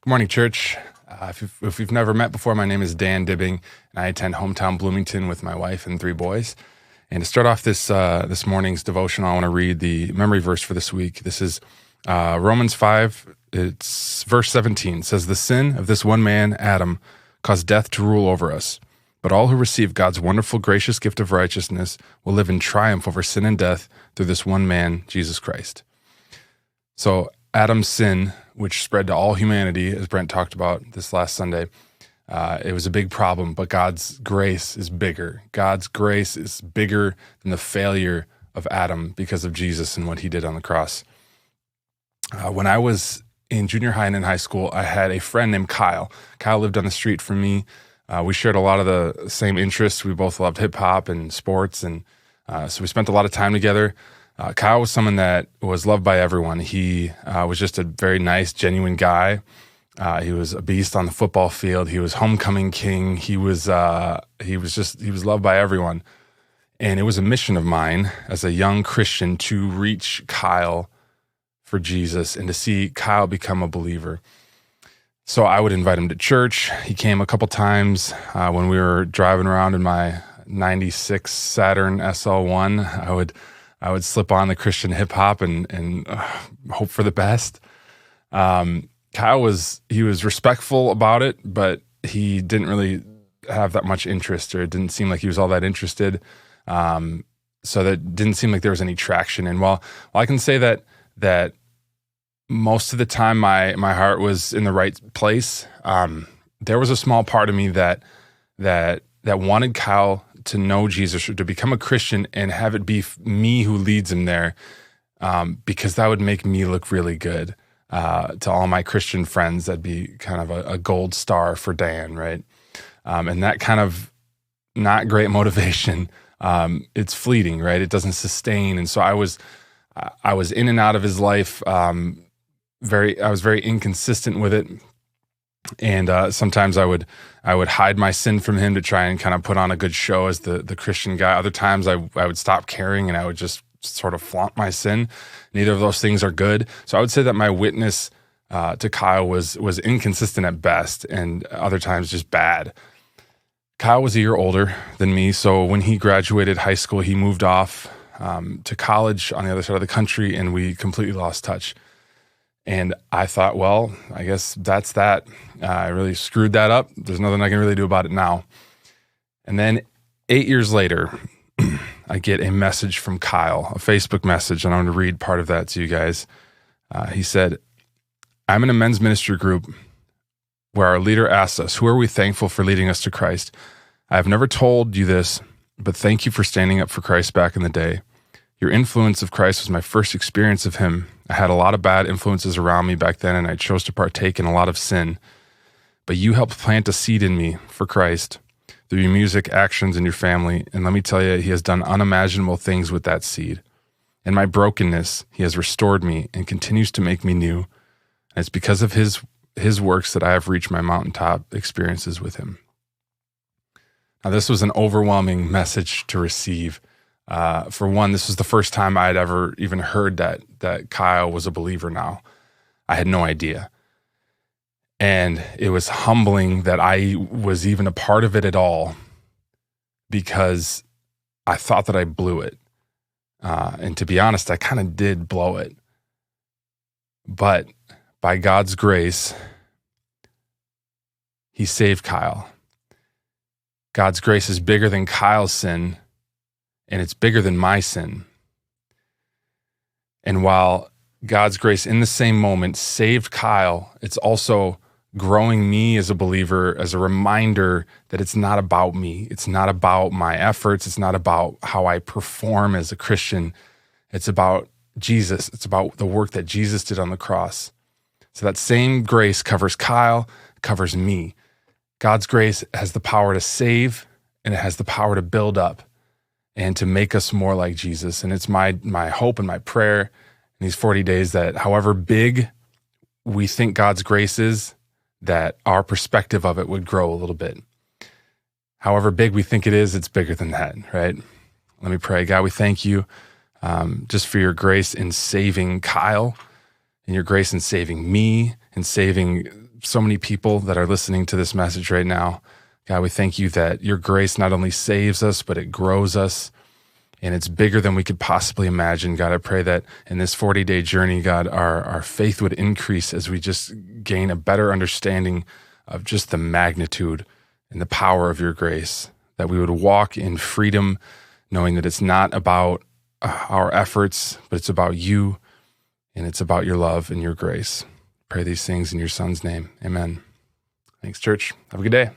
Good morning, church. If we've never met before, my name is Dan Dybing, and I attend hometown Bloomington with my wife and 3 boys. And to start off this morning's devotional, I want to read the memory verse for this week. This is Romans 5. It's verse 17. It says, "The sin of this one man, Adam, caused death to rule over us. But all who receive God's wonderful, gracious gift of righteousness will live in triumph over sin and death through this one man, Jesus Christ." So Adam's sin, which spread to all humanity, as Brent talked about this last Sunday, it was a big problem, but God's grace is bigger. God's grace is bigger than the failure of Adam because of Jesus and what he did on the cross. When I was in junior high and in high school, I had a friend named Kyle. Kyle lived on the street from me. We shared a lot of the same interests. We both loved hip-hop and sports, and so we spent a lot of time together. Kyle was someone that was loved by everyone. He was just a very nice, genuine guy. He was a beast on the football field. He was homecoming king. He was loved by everyone. And it was a mission of mine as a young Christian to reach Kyle for Jesus and to see Kyle become a believer. So I would invite him to church. He came a couple times when we were driving around in my 96 Saturn SL1. I would slip on the Christian hip hop and hope for the best. Kyle was respectful about it, but he didn't really have that much interest, or it didn't seem like he was all that interested. So that didn't seem like there was any traction. And while I can say that most of the time my heart was in the right place, there was a small part of me that wanted Kyle to know Jesus or to become a Christian and have it be me who leads him there, because that would make me look really good to all my Christian friends. That'd be kind of a gold star for Dan, right? And that kind of not great motivation, it's fleeting, right? It doesn't sustain. And so I was in and out of his life. I was very inconsistent with it. And sometimes I would hide my sin from him to try and kind of put on a good show as the Christian guy. Other times I would stop caring and I would just sort of flaunt my sin. Neither of those things are good. So I would say that my witness to Kyle was inconsistent at best, and other times just bad. Kyle was a year older than me, so when he graduated high school, he moved off to college on the other side of the country, and we completely lost touch. And I thought, well, I guess that's that. I really screwed that up. There's nothing I can really do about it now. And then 8 years later, I get a message from Kyle, a Facebook message, and I'm going to read part of that to you guys. He said, "I'm in a men's ministry group where our leader asks us, 'Who are we thankful for leading us to Christ?' I have never told you this, but thank you for standing up for Christ back in the day. Your influence of Christ was my first experience of him. I had a lot of bad influences around me back then, and I chose to partake in a lot of sin. But you helped plant a seed in me for Christ through your music, actions, and your family. And let me tell you, he has done unimaginable things with that seed. In my brokenness, he has restored me and continues to make me new. And it's because of his works that I have reached my mountaintop experiences with him." Now, this was an overwhelming message to receive. For one, this was the first time I'd ever even heard that Kyle was a believer now. I had no idea. And it was humbling that I was even a part of it at all, because I thought that I blew it. And to be honest, I kind of did blow it. But by God's grace, he saved Kyle. God's grace is bigger than Kyle's sin, and it's bigger than my sin. And while God's grace in the same moment saved Kyle, it's also growing me as a believer, as a reminder that it's not about me. It's not about my efforts. It's not about how I perform as a Christian. It's about Jesus. It's about the work that Jesus did on the cross. So that same grace covers Kyle, covers me. God's grace has the power to save, and it has the power to build up and to make us more like Jesus. And it's my hope and my prayer in these 40 days that however big we think God's grace is, that our perspective of it would grow a little bit. However big we think it is, it's bigger than that, right? Let me pray. God, we thank you just for your grace in saving Kyle, and your grace in saving me, and saving so many people that are listening to this message right now. God, we thank you that your grace not only saves us, but it grows us, and it's bigger than we could possibly imagine. God, I pray that in this 40-day journey, God, our faith would increase as we just gain a better understanding of just the magnitude and the power of your grace, that we would walk in freedom, knowing that it's not about our efforts, but it's about you, and it's about your love and your grace. Pray these things in your Son's name. Amen. Thanks, church. Have a good day.